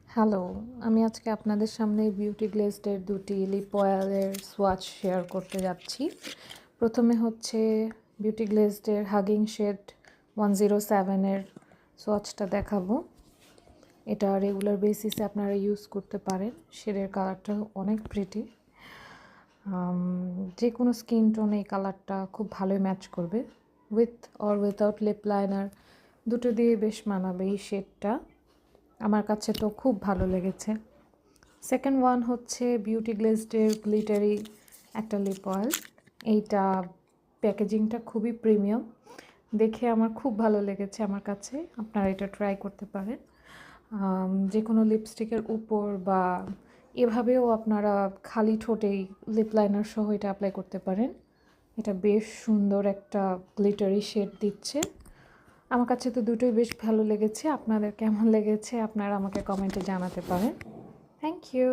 Hello, আমি আজকে আপনাদের সামনে বিউটি গ্লেজডের দুটি লিপ অয়েলের সোয়াচ শেয়ার করতে যাচ্ছি। প্রথমে হচ্ছে বিউটি গ্লেজডের হাগিং শেড 107-এর সোয়াচটা দেখাবো। এটা রেগুলার বেসিসে আপনারা ইউজ করতে পারেন। শেডের কালারটা অনেক প্রিটি। যে কোনো স্কিন টোনে এই কালারটা খুব ভালোই ম্যাচ করবে। With or without lip liner দুটো দিয়ে বেশ মানাবে এই শেডটা। আমার কাছে তো খুব ভালো লেগেছে। সেকেন্ড ওয়ান হচ্ছে বিউটি গ্লেজডের গ্লিটারি একটা লিপ অয়েল। এইটা প্যাকেজিংটা খুবই প্রিমিয়াম, দেখে আমার খুব ভালো লেগেছে। আমার কাছে আপনারা এটা ট্রাই করতে পারেন। যে কোনো লিপস্টিকের উপর বা এভাবেও আপনারা খালি ঠোঁটেই লিপ লাইনার সহ এটা অ্যাপ্লাই করতে পারেন। এটা বেশ সুন্দর একটা গ্লিটারি শেড দিচ্ছে। আমার কাছে তো দুটোই বেশ ভালো লেগেছে। আপনাদের কেমন লেগেছে আপনারা আমাকে কমেন্টে জানাতে পারেন। Thank you.